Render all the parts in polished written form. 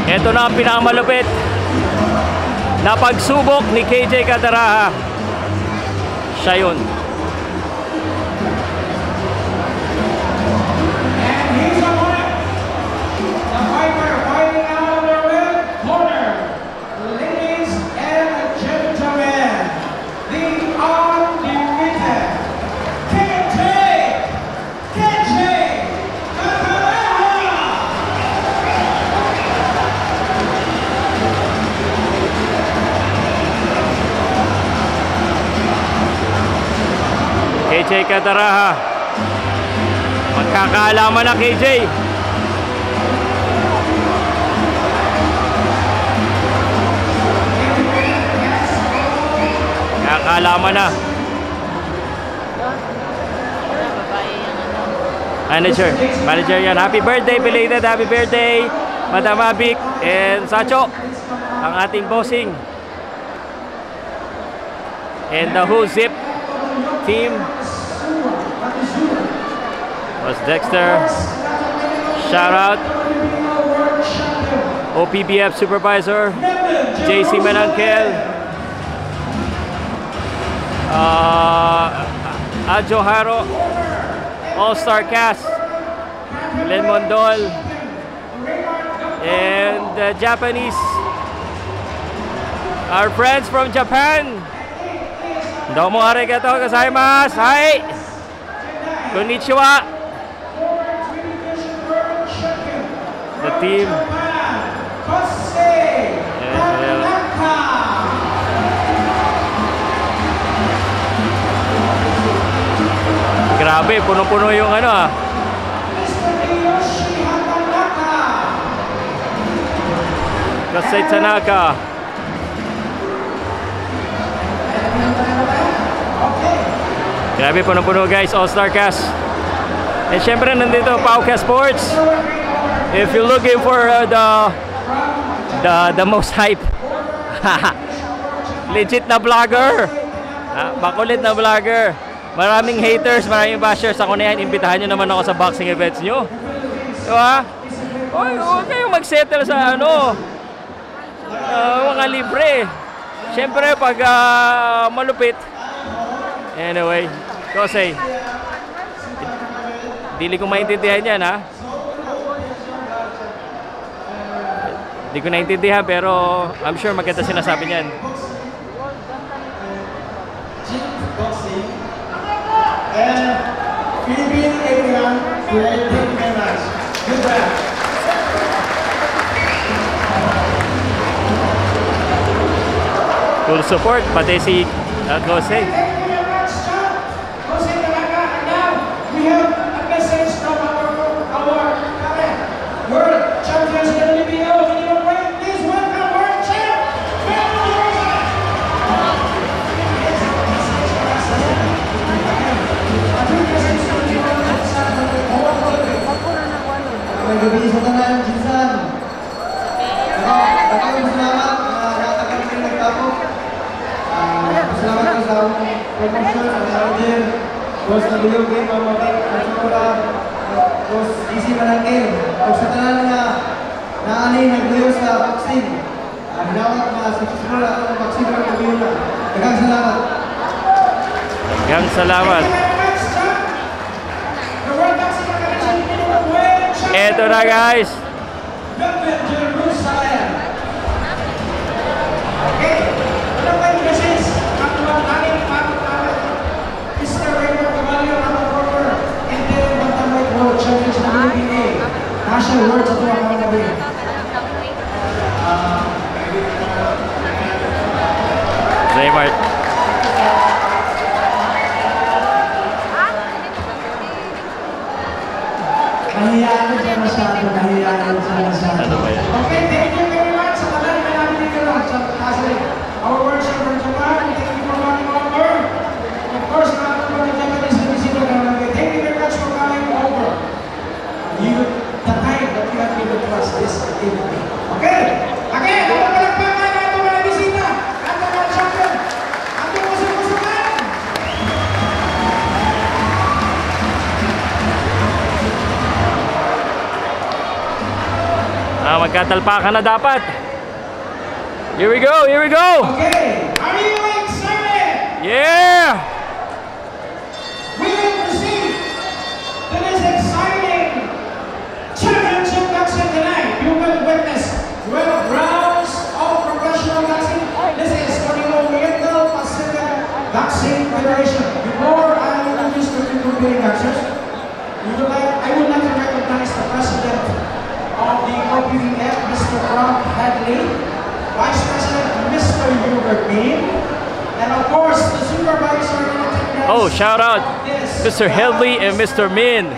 Ito na ang pinakamalupit na pagsubok ni KJ Cataraha. Siya yun. KJ Cataraha, magkakaalaman na KJ. Magkakaalaman na. Manager yan. Happy birthday, belated happy birthday, Madam Abik and Sacho, ang ating bossing. And the whole Zip team. Was Dexter. Shout out OPBF supervisor JC Manangkel, Adjo Haro, All-Star cast, Len Mondol, and the Japanese, our friends from Japan. Domo arigato gozaimasu. Hi. Konnichiwa. The team. Grabe, puno-puno yung ano ah. Kosei Tanaka. Grabe, puno-puno guys, All-Star cast. And syempre nandito Paucast Sports. If you're looking for the most hype legit na vlogger, bakulit na vlogger, maraming haters, maraming bashers, ako na yan, imbitahan nyo naman ako sa boxing events nyo, diba? Huwag kayong mag-settle sa ano, mga libre. Syempre pag malupit, anyway, kasi dili ko maintindihan yan ha. Di ko naintindihan pero I'm sure maganda sinasabi niyan. And Philippine everyone, thank you very much. Good job. Full support pati si Jose. We have a message from our world champions WBO. Please welcome world champ. Gabi sa tanan, Jinsan. Maraming salamat na nakakagaling kayo nagtapok. Salamat ko sa promotion, sa manager, Boss na bilog kayo, mamabay, at saka Boss DC Manangkel. O sa tanan na naanay naglayo sa boxing. Hinawat na successful ako ng boxing ng Kabila. Dagang salamat. Dagang salamat. Eto na guys. National World sa tuwa kami gabi. Zaymart. Nahiyaan siya masyado, nahiyaan siya masyado. Ano ba yan? Okay, thank you very much. Sa talan, may namin dito lang. Our workshop from Japan, thank you for coming over. Of course, nakakatawa ng Japanese na bisita na namin. Thank you very much for coming over. The time that you have given to us this activity. Okay? Okay, kung palagpakan na ito mga bisita, ang mga champion, ang tumusukusukan! Magkatalpakan na dapat. Here we go, here we go. Okay, are you excited? Yeah! We will proceed to this exciting championship boxing tonight. You will witness 12 rounds of professional boxing. This is for the Oriental Pacific Boxing Federation. Before I introduce the two competing boxers, I would like to recognize the president of the OPVF, Mr. Rob Hadley, Vice President Mr. Hubert Bean, and of course the supervisor. Oh, shout out Mr. Headley and Mr. Min.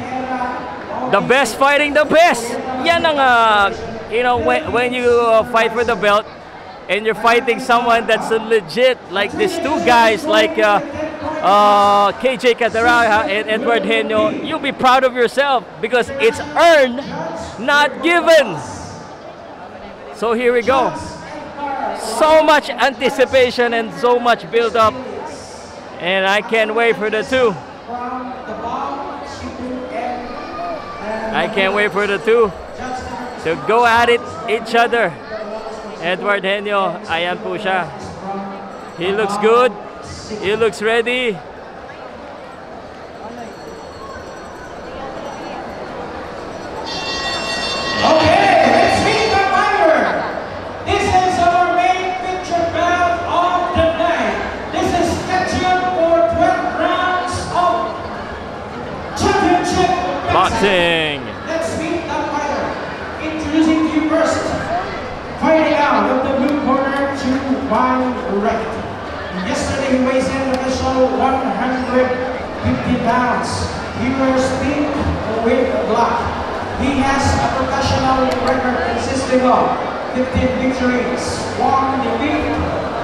The best fighting the best. Yan ang, you know, when you fight for the belt and you're fighting someone that's legit, like these two guys, like KJ Cataraha and Edward Henyo, you'll be proud of yourself because it's earned, not given. So here we go. So much anticipation and so much build up, and I can't wait for the two. I can't wait for the two to go at it each other. Edward Henyo, ayan po siya. He looks good. He looks ready. Boxing. Let's meet the fighter. Introducing to you first, fighting out of the blue corner to my right. Yesterday he weighs in official 150 pounds. He wears pink with black. He has a professional record consisting of 15 victories, 1 defeat,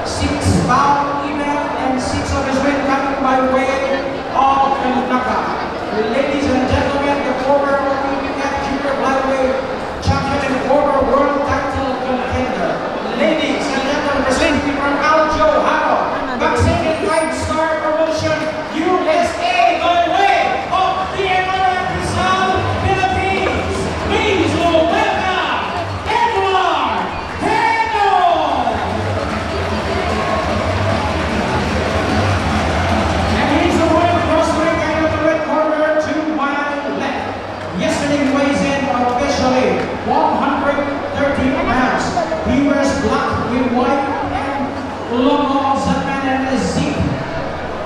6 bout even, and 6 of his wins coming by way of knockout. Ladies and gentlemen, the former Olympic junior flyweight champion and former world title contender. Ladies and gentlemen, presenting from Aljo Haro, boxing and fight star promotion, USA, by way of the Emirates Rizal, Philippines. Please welcome Edward Henyo. And he's the one crossway kind of the red corner. Yesterday he weighs in officially 130 pounds. He wears black with white and logo of Zetman and a zip.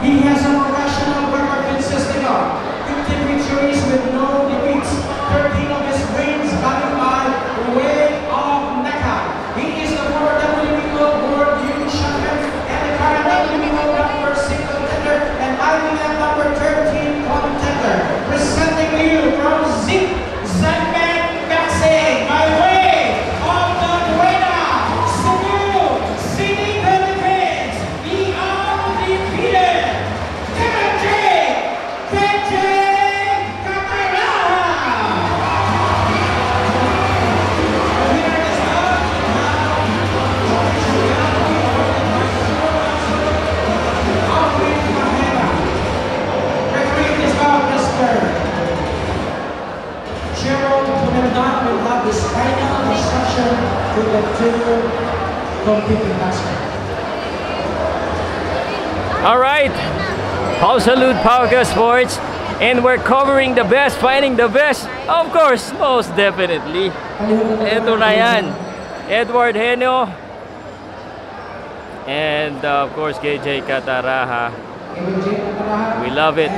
He has a professional record consisting of 15 victories with no defeats, 13 of his wins coming by way of knockout. He is the former WBO World Junior Champion and the current WBO number 6 contender and IBF number 13 contender. Presenting to you from Zip Zetman Boxing by way of the Nueva Cebu City, Philippines, the undefeated KJ Cataraha. Referee this bout, Mr. Gerald Commandant will have this final instruction to the two competing boxers. All right. I'll salute Pauka Sports, and we're covering the best, fighting the best. Of course, most definitely. Ito na yan. Edward Henyo. And of course, KJ Cataraha. We love it.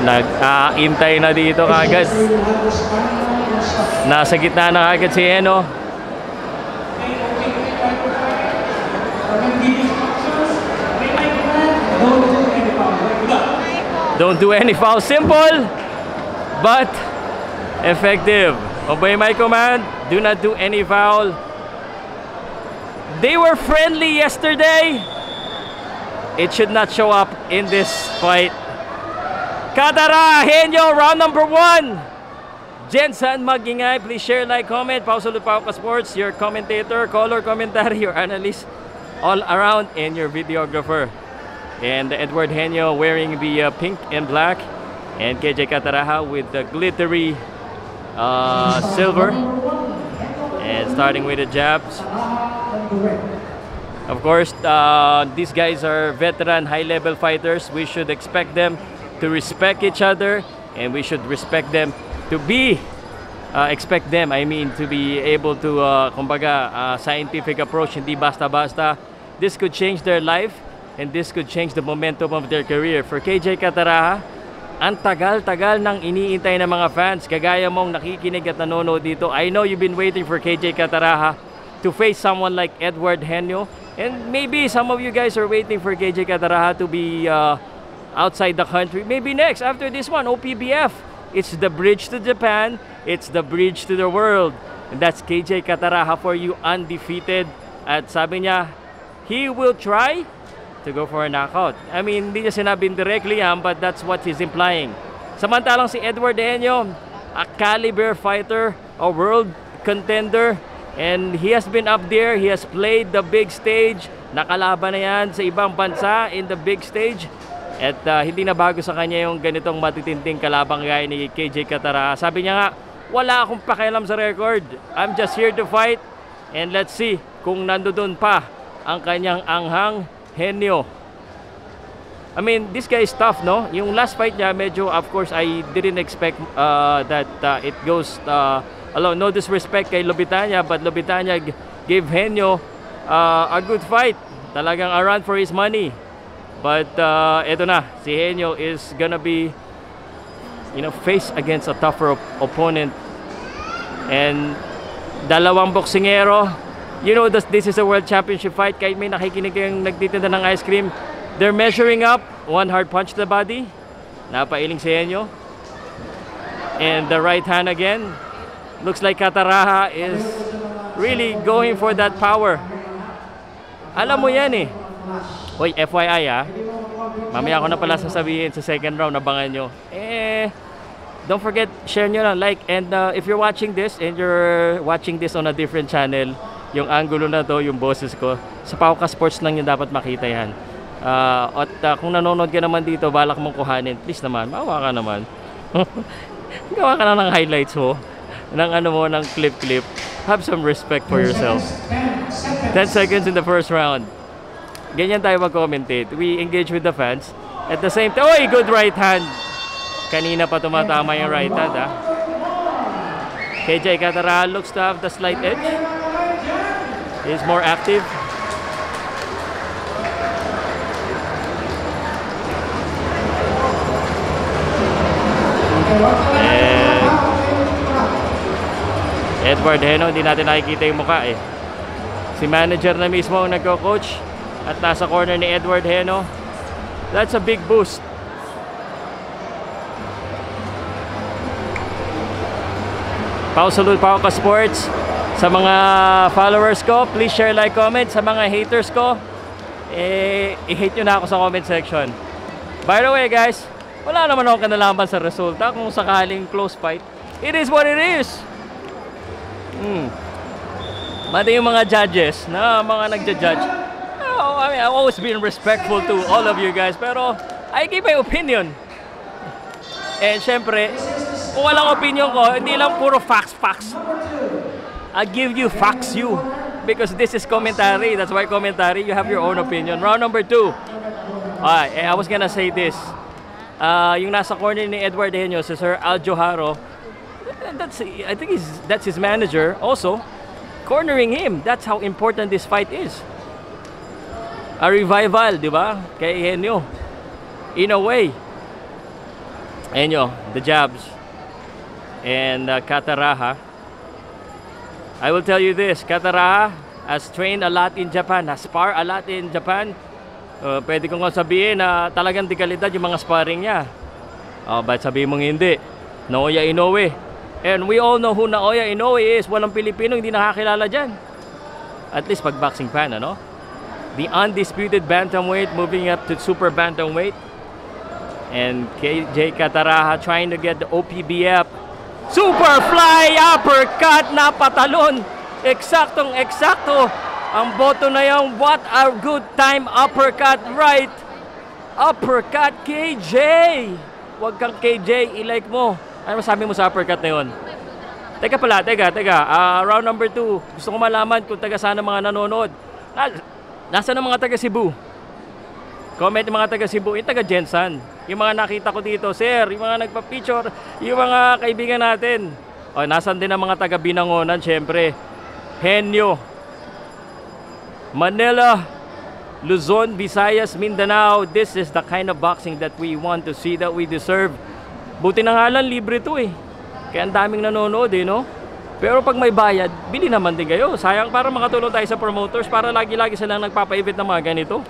Nag-aintay na dito kagad. Nasa gitna na kagad si Eno. Don't do any foul. Simple but effective. Obey my command. Do not do any foul. They were friendly yesterday. It should not show up in this fight. Cataraha, Henyo, round number 1. Jensen Magingay, please share, like, comment. Pauka Sports, your commentator, color commentary, your analyst, all around, and your videographer. And Edward Henyo wearing the pink and black. And KJ Cataraha with the glittery silver. And starting with the jabs. Of course, these guys are veteran, high-level fighters. We should expect them to respect each other, and we should respect them to be, to be able to, kumbaga, scientific approach, hindi basta-basta. This could change their life, and this could change the momentum of their career. For KJ Cataraha, ang tagal-tagal nang iniintay ng mga fans, kagaya mong nakikinig at nanonood dito. I know you've been waiting for KJ Cataraha to face someone like Edward Henio. And maybe some of you guys are waiting for KJ Cataraha to be outside the country. Maybe next, after this one, OPBF. It's the bridge to Japan. It's the bridge to the world. And that's KJ Cataraha for you, undefeated. At sabi niya, he will try to go for a knockout. I mean, hindi niya sinabing directly yan, but that's what he's implying. Samantalang si Edward Henio, a caliber fighter, a world contender, and he has been up there. He has played the big stage. Nakalaban na yan sa ibang bansa in the big stage. At hindi na bago sa kanya yung ganitong matitinding kalabang gaya ni KJ Cataraha. Sabi niya nga, wala akong pakialam sa record. I'm just here to fight. And let's see kung nandoon pa ang kanyang anghang Henio. I mean, this guy is tough, no? Yung last fight niya, medyo, of course, I didn't expect that it goes no disrespect kay Lobitanya, but Lobitanya gave Henio a good fight. Talagang a run for his money. But eto na, si Henio is gonna be, face against a tougher opponent. And dalawang boksingero, this is a world championship fight. Kahit may nakikinig kayong nagtitinda ng ice cream, they're measuring up. One hard punch to the body. Napailing si Henio. And the right hand again. Looks like Cataraha is really going for that power. Alam mo yan eh. Hoy, FYI mamaya ko na pala sasabihin sa second round, abangan nyo. Don't forget, share nyo na, like, and if you're watching this and you're watching this on a different channel, yung angulo na to, yung boses ko, sa Pauka Sports lang yung dapat makita yan. Kung nanonood ka naman dito, balak mong kuhanin, please naman, maawa ka naman. Gawa ka na ng highlights mo, ng clip. Have some respect for yourself. 10 seconds in the first round. Ganyan tayo mag-commentate. We engage with the fans. At the same time, oy, good right hand. Kanina pa tumatama yung right hand, KJ Cataraha looks to have the slight edge. He's more active. And Edward Henio, hindi natin nakikita yung mukha eh. Si manager na mismo ang nagko-coach at nasa corner ni Edward Henio. That's a big boost. Salute Pauka Sports. Sa mga followers ko, please share, like, comment. Sa mga haters ko, i-hate nyo na ako sa comment section. By the way guys, wala naman akong kinalaman sa resulta. Kung sakaling close fight, it is what it is. Mati yung mga judges na mga nagja-judge. I've always been respectful to all of you guys, pero I give my opinion. And syempre, kung walang opinion ko, hindi lang puro facts. I give you facts, because this is commentary. That's why commentary, you have your own opinion. Round number 2. I was gonna say this. Yung nasa corner ni Edward Henio, si Sir Aljo Haro, I think that's his manager also, cornering him. That's how important this fight is. A revival, di ba? Kay Henio. In a way. Henio, the jabs. And Cataraha. I will tell you this, Cataraha has trained a lot in Japan, has sparred a lot in Japan. Pwede kong sabihin na talagang di kalidad yung mga sparring niya. But sabihin mong hindi. Naoya Inoue. And we all know who Naoya Inoue is. Walang Pilipino hindi nakakilala dyan. At least pag boxing fan, ano? The undisputed bantamweight moving up to super bantamweight. And KJ Cataraha trying to get the OPBF. Super fly uppercut na patalon. Eksaktong-eksakto ang boto na yung what a good time uppercut right. Uppercut KJ. Huwag kang KJ, i-like mo. Ano masabi mo sa uppercut na yun? Teka pala, teka. Round number 2. Gusto ko malaman kung taga saan ang mga nanonood. Nasaan ang mga taga Cebu? Comment yung mga taga Cebu, yung taga Jensan. Yung mga nakita ko dito, sir, yung mga nagpa-picture, yung mga kaibigan natin. O, nasan din ang mga taga Binangonan, syempre. Henyo, Manila, Luzon, Visayas, Mindanao. This is the kind of boxing that we want to see, that we deserve. Buti na nga lang, libre to eh. Kaya ang daming nanonood eh, no? Pero pag may bayad, bili naman din kayo. Sayang, para makatulong tayo sa promoters, para lagi-lagi silang nagpapa-event ng mga ganito.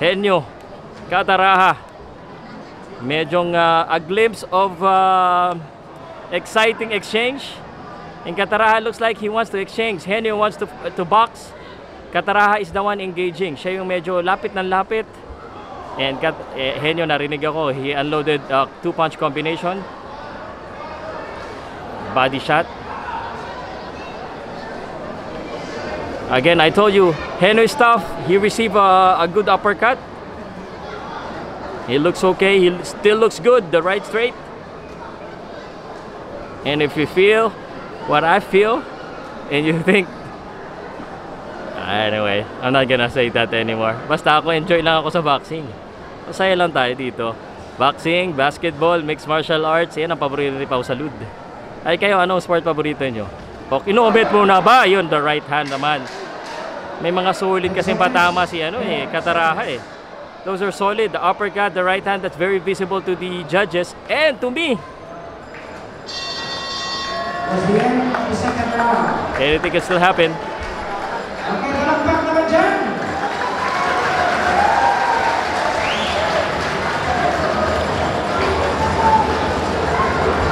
Henyo, Cataraha. Medyong a glimpse of exciting exchange. And Cataraha looks like he wants to exchange. Henyo wants to box. Cataraha is the one engaging. Siya yung medyo lapit ng lapit. And Henyo, narinig ako, he unloaded 2-punch combination. Body shot. Again, I told you, Henyo is tough. He received a good uppercut. He looks okay. He still looks good. The right straight. And if you feel what I feel, and you think, anyway, I'm not gonna say that anymore. Basta ako, enjoy lang ako sa boxing. Masaya lang tayo dito. Boxing, basketball, mixed martial arts, yan ang paborito ni Pau Salud. Ay kayo, anong sport paborito nyo? O, kinobet mo na ba? Yun, the right hand naman. May mga solid kasi patama si Cataraha eh. Those are solid. The uppercut, the right hand, that's very visible to the judges and to me. Anything can still happen. Okay, talakpak naman dyan.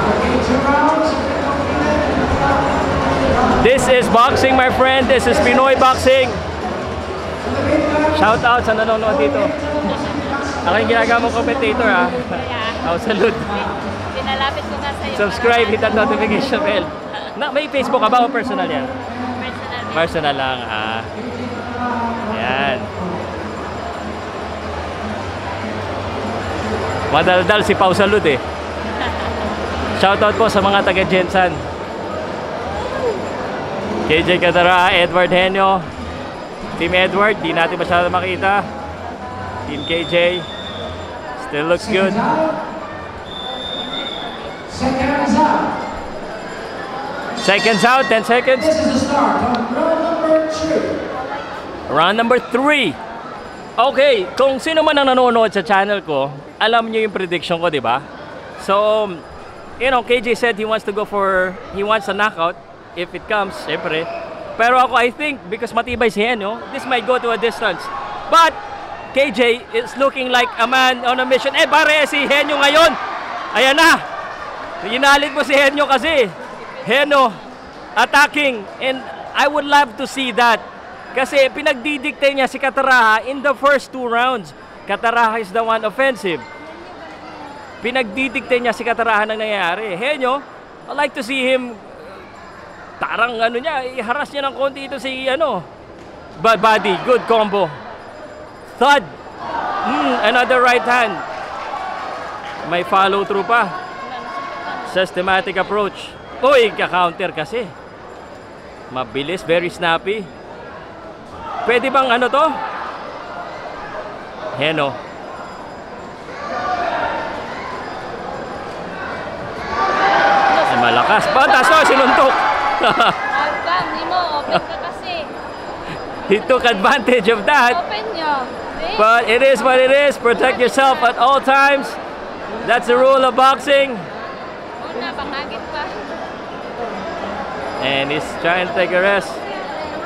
Okay, 2 rounds. This is boxing, my friend. This is Pinoy boxing. Shout out sa nanonood dito. Ako yung ginagawa mong commentator ha. Pau Salud. Pinalapit ko nga sa'yo. Subscribe, hit that notification bell. May Facebook ka ba o personal yan? Personal. Personal lang. Yan. Madaldal si Pau Salud eh. Shoutout po sa mga taga Jensan. KJ Cataraha, Edward Henyo. Team Edward, di natin masyado makita. Team KJ, still looks good. Seconds out. Seconds out, 10 seconds. This is the start of round number 2. Round number 3. Okay, kung sino man ang nanonood sa channel ko, alam niyo yung prediction ko, di ba? So, KJ said he wants a knockout if it comes, syempre. Pero ako, I think, because matibay si Henyo, this might go to a distance. But, KJ is looking like a man on a mission. Pare, si Henyo ngayon. Ayan na. Ginalit mo si Henyo kasi. Henyo, attacking. And I would love to see that. Kasi pinagdidikte niya si Cataraha in the first 2 rounds. Cataraha is the one offensive. Pinagdidikte niya si Cataraha ng nangyayari. Henyo, I'd like to see him tarang i-harass niya ng konti ito si bad body, good combo. Thud. Another right hand. May follow through pa. Systematic approach. Uy, ka-counter kasi. Mabilis, very snappy. Pwede bang to? Henyo. Malakas. Pantas sinuntok. Hindi mo, open ka kasi. He took advantage of that. Open nyo. But it is what it is. Protect yourself at all times. That's the rule of boxing. Una, pangagit pa. And he's trying to take a rest.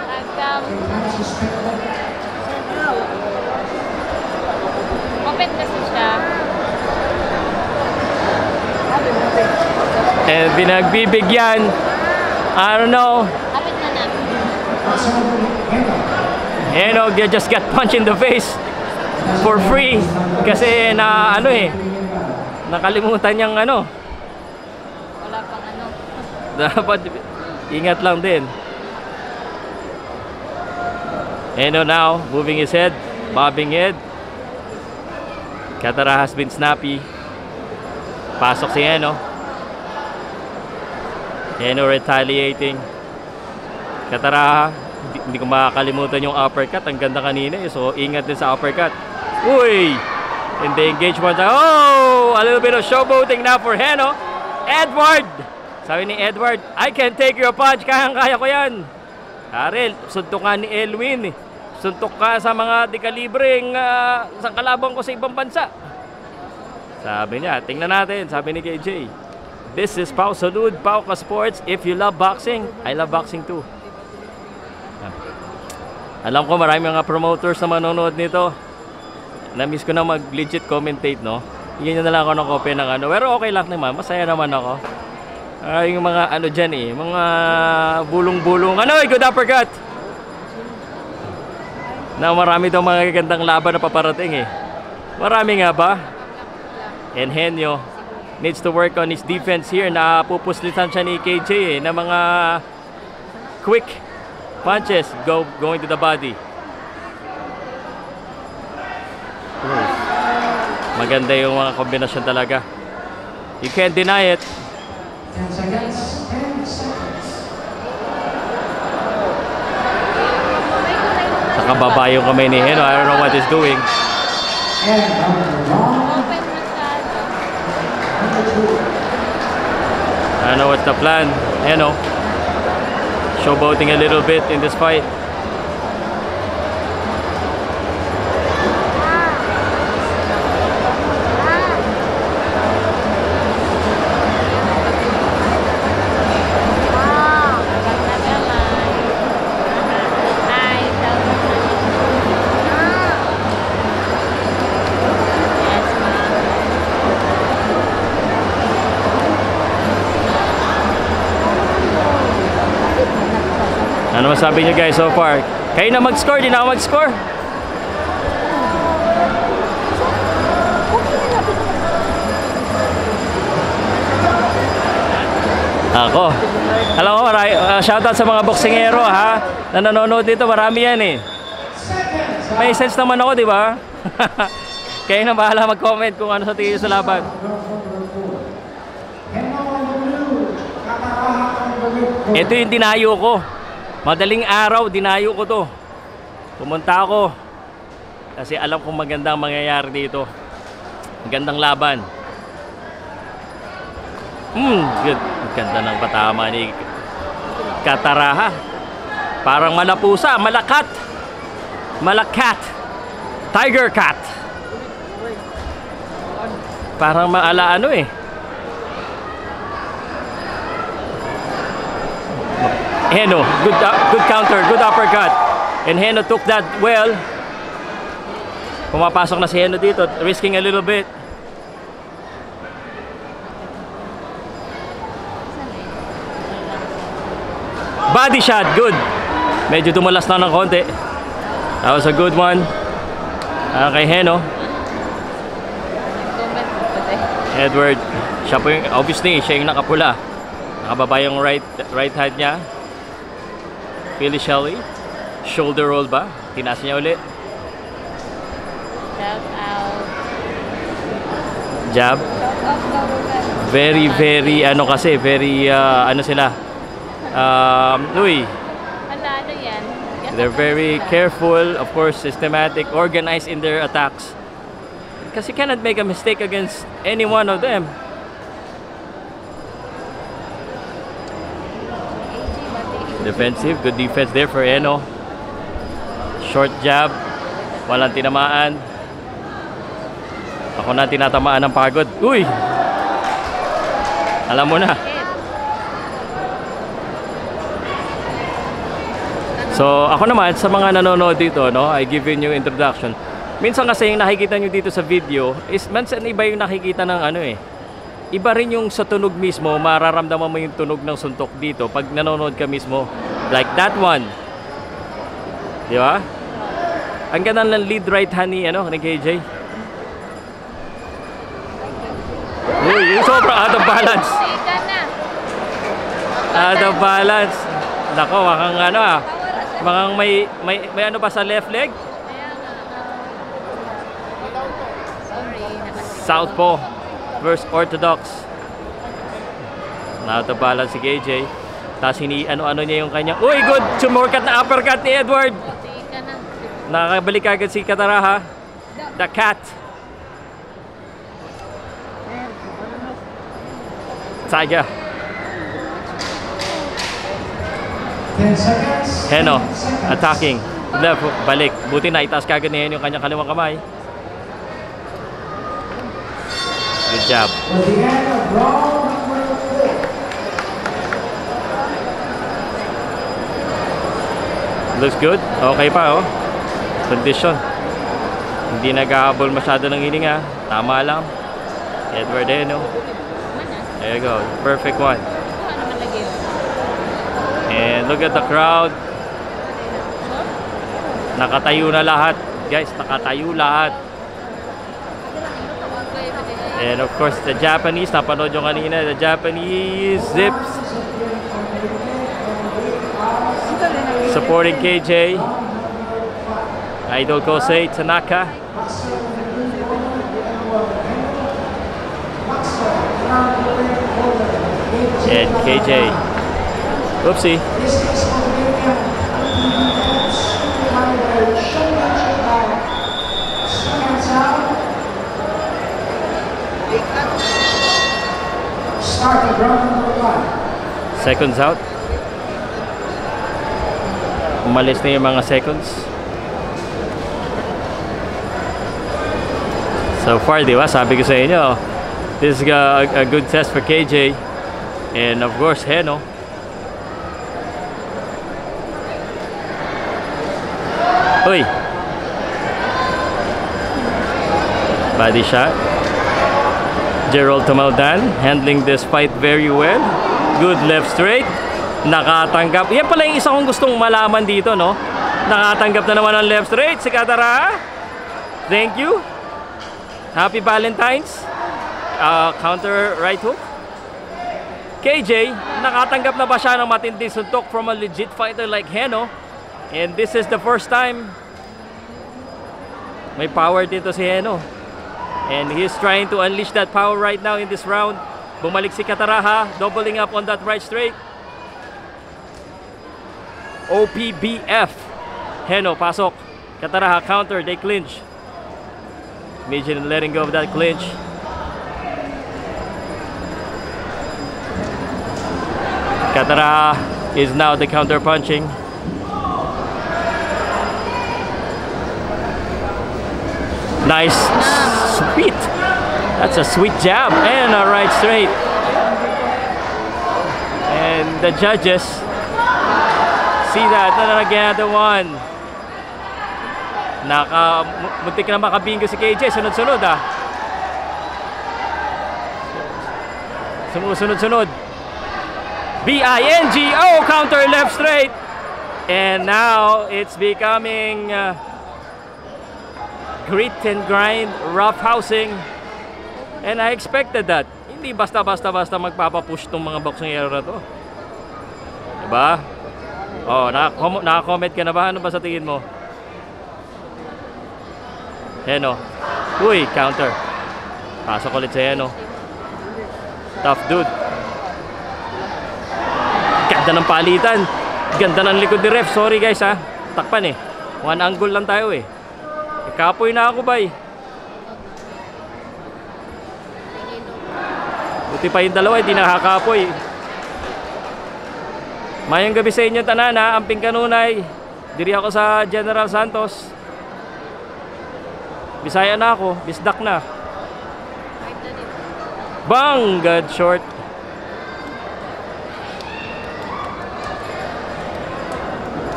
Agam. Open kasi siya. And pinagbibigyan, I don't know. Kapit na namin. They just got punched in the face for free. Kasi nakalimutan niyang Wala pang Dapat ingat lang din. Now, moving his head, bobbing it. Cataraha has been snappy. Pasok si Heno. Heno retaliating. Kataraha, hindi ko makakalimutan yung uppercut. Ang ganda kanina eh. So, ingat din sa uppercut. Uy! And the engagement. Oh! A little bit of showboating now for Heno. Edward! Sabi ni Edward, I can take your punch. Kayang-kaya ko yan. Karel, suntok ka ni Elwin. Suntok ka sa mga dekalibreng sa kalabang ko sa ibang bansa. Sabi niya, tingnan natin. Sabi ni KJ, this is Pau Salud, Pau Ka Sports. If you love boxing, I love boxing too. Alam ko marami mga promoters na manonood nito. Na-miss ko na mag-legit commentate, no? Hingin na lang ako ng copy ng ano. Pero okay lang naman, masaya naman ako. Yung mga ano dyan eh, mga bulong-bulong. Ano, good uppercut! Na marami daw mga gagandang laban na paparating eh. Marami nga ba? And Henyo needs to work on his defense here. Napupuslitan siya ni KJ eh, na mga quick punches going to the body. Maganda yung mga kombinasyon talaga. You can't deny it. 10 seconds. 10 seconds. Nakababa yung kamay ni Heno. I don't know what he's doing. And number 1. Open masyado. I don't know what's the plan. Heno showboating a little bit in this fight. Ano masabi niyo guys so far? Kayo na mag-score, di na ako mag-score. Ako. Alam mo, shoutout sa mga boksingero ha. Na nanonood dito, marami yan eh. May sense naman ako, di ba? Kayo na bahala mag-comment kung ano sa tingin sa laban. Ito yung dinayo ko. Madaling araw, dinayo ko to. Pumunta ako. Kasi alam kong magandang mangyayari dito. Magandang laban. Good. Ganda ng patama ni Kataraha. Parang malapusa, malakat. Malakat. Tiger cat. Parang maala ano eh. Heno, good counter, good uppercut. And Heno took that well. Pumapasok na si Heno dito, risking a little bit. Body shot, good. Medyo tumulas na ng konti. That was a good one. Kay Heno. Edward, siya po yung, obviously, siya yung nakapula. Nakababa yung right hand niya. Philly Shelley. Shoulder roll ba? Tinaas niya ulit. Shout out. Jab. Very, ano kasi, very, ano sila. Uy. Hala, ano yan? They're very careful, of course, systematic, organized in their attacks. Kasi cannot make a mistake against any one of them. Defensive, good defense there for Heno. Short jab, walang tinamaan. Ako na tinatamaan ng pagod. Uy! Alam mo na. So, ako naman, sa mga nanonood dito, no, I give you introduction. Minsan kasi yung nakikita nyo dito sa video, is minsan iba yung nakikita ng ano eh. Iba rin yung sa tunog mismo, mararamdaman mo yung tunog ng suntok dito pag nanonood ka mismo. Like that one. Di ba? Ang ganda ng lead right hand ni, ano, ni KJ. Uy, yung sobrang out of balance. Out of balance. Nako, makang ano ah. Makang may ano pa sa left leg? Sorry, Southpaw. versus Orthodox. Out of balance si KJ. Tapos ano-ano niya yung kanya. Uy, good! Sumorkat na uppercut ni Edward. Sige ka na. Nakakabalik agad si Kataraha. The Cat. Saga. 10 seconds. Heno, 10 seconds. attacking. Left hook, balik. Buti na itaas kagad ni Heno yung kanyang kaliwang kamay. Good job. For the end of round number 4. Looks good. Okay pa, oh. Condition. Hindi naghahabol masyado ng hininga. Tama lang. Edward Heno. There you go. Perfect one. Ano naman lagi yun? And look at the crowd. Nakatayo na lahat. Guys, nakatayo lahat. And of course, the Japanese. Napanood nyo kanina. The Japanese Zips. Supporting KJ. Idol Kosei Tanaka. And KJ. Oopsie. This is Olympian Championship bout. Seconds out. Start of round number 1. Seconds out. Umalis na yung mga seconds. So far, di ba? Sabi ko sa inyo, this is a good test for KJ. And of course, Heno. Uy! Body shot. Gerald Tamaldan handling this fight very well. Good left straight. Nakatanggap. Yan pala yung isa kong gustong malaman dito, no? Nakatanggap na naman ng left straight si Kataraha. Thank you. Happy Valentine's. Counter right hook. KJ, nakatanggap na ba siya ng matinding suntok from a legit fighter like Heno? And this is the first time may power dito si Heno. And he's trying to unleash that power right now in this round. Bumalik si Kataraha, doubling up on that right straight. OPBF. Heno, pasok. Kataraha, counter, they clinch. Imagine letting go of that clinch. Kataraha is now the counter punching. Nice, sweet. That's a sweet jab and a right straight. And the judges see that. Again, the one. Muntik na makabingo si KJ. Sunod-sunod, ah. Sumusunod-sunod. BINGO, counter left straight. And now it's becoming grit and grind, rough housing. And I expected that. Hindi basta-basta magpapapush tong mga boksingero na to. Diba? Oh, naka-comment ka na ba? Ano ba sa tingin mo? Heno. Uy, counter. Pasok ulit si Heno. Tough dude. Ganda ng palitan. Ganda ng likod ni ref. Sorry guys ha. Takpan eh. One angle lang tayo eh. Kapoy na ako bay. Buti pa yung dalawa hindi nakakapoy. Mayang gabi sa inyo tanan ha. Amping kanunay. Diri ako sa General Santos. Bisaya na ako. Bisdak na. Bang! Good short.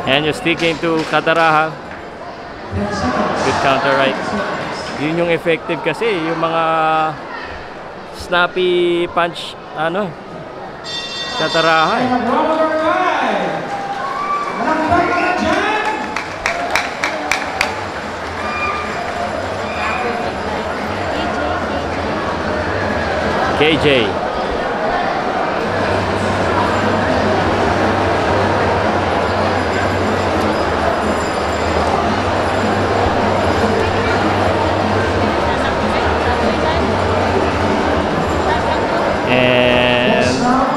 And you're sticking to Kataraha. Good counter right. Yun yung effective kasi. Yung mga snappy punch. Ano? Kataraha eh. KJ.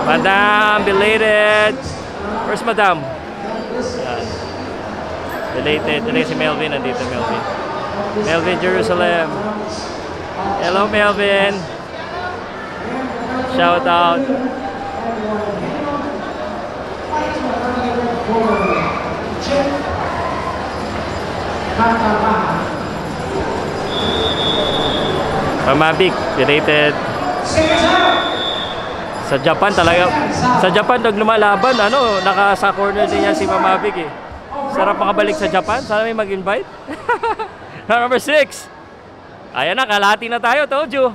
Madam, belated. Where's Madam? Yan. Belated. Dali si Melvin. Nandito Melvin. Melvin Jerusalem. Hello Melvin. Shout out. Pamabik, belated. Sa Japan talaga, sa Japan pag lumalaban, naka sa corner din yan si Mamabik eh. Sarap makabalik sa Japan, sana may mag-invite. Number 6. Ayan na, kalahati na tayo, told you.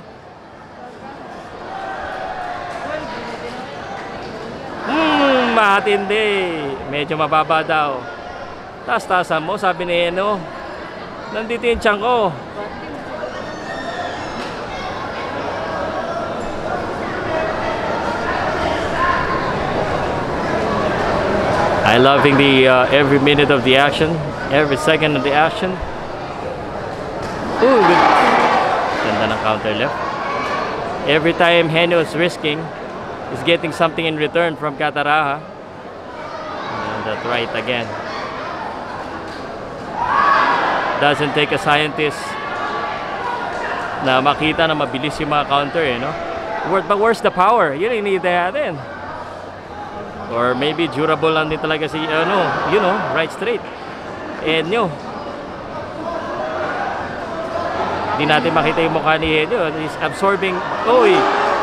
Matindi. Medyo mababa daw. Taas-taasan mo, sabi ni Eno. Nandito yung tiyan ko. I loving the every minute of the action, every second of the action. Ooh, good. Ganda ng counter left. Every time Henyo is risking, is getting something in return from Cataraha. And that right again. Doesn't take a scientist na makita na mabilis yung mga counter, no? But where's the power? Yun yung need natin. Or maybe durable lang din talaga si, right straight. Henyo. Hindi natin makita yung mukha ni Henyo. He's absorbing. Uy,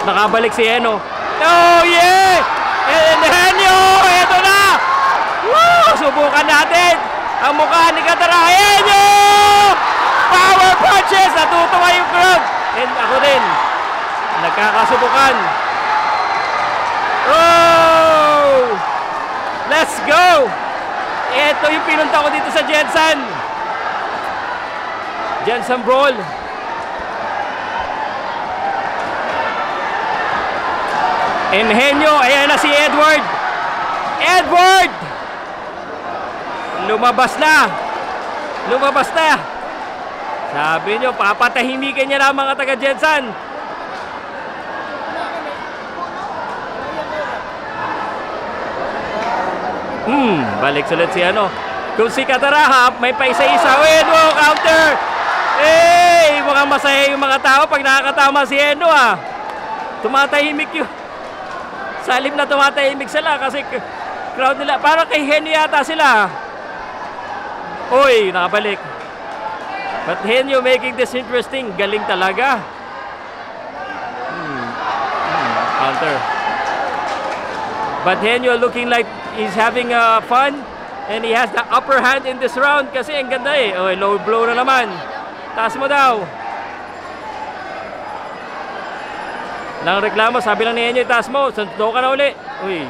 nakabalik si Henyo. Oh, yeah! And Henyo! Ito na! Woo! Subukan natin ang mukha ni Cataraha. Henyo! Power punches! Natutuwa yung crowd. And ako din. Nagkakasubukan. Oh! Let's go! Ito yung pinunta ko dito sa Jensen. Jensen Brawl. Henyo, ayan na si Edward. Edward! Lumabas na. Lumabas na. Sabi nyo, papatahimikin niya na ang mga taga Jensen. Balik sulit si Kung si Cataraha, may paisa-isa. Eno, counter! Hey! Mukhang masaya yung mga tao pag nakakatama si Eno, Tumatahimik yun. Salib na tumatahimik sila kasi crowd nila. Parang kay Henyo yata sila. Uy, nakabalik. But Henyo making this interesting. Galing talaga. Counter. But Henyo looking like he's having fun and he has the upper hand in this round kasi ang ganda eh. Oh, low blow na naman. Taas mo daw. Lang reklamo, sabi lang ni Henyo, taas mo. Sunto ka na uli. Uy,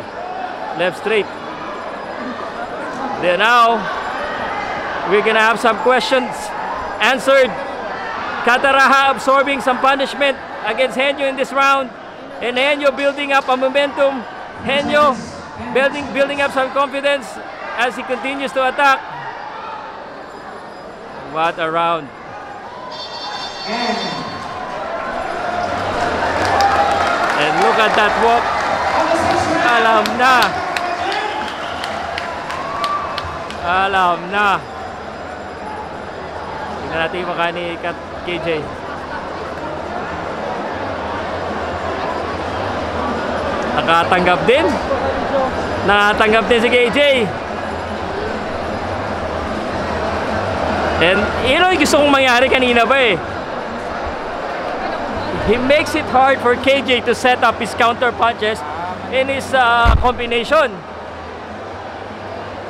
left straight. Then now, we're gonna have some questions answered. Cataraha absorbing some punishment against Henyo in this round. And Henyo building up a momentum. Henyo building up some confidence as he continues to attack. What a round. And look at that walk. Alam na. Alam na. Tingnan natin yung mukha ni KJ. Nakatanggap din. Nakatanggap din si KJ. And yun ang gusto kong mangyari kanina ba eh. He makes it hard for KJ to set up his counter punches in his combination.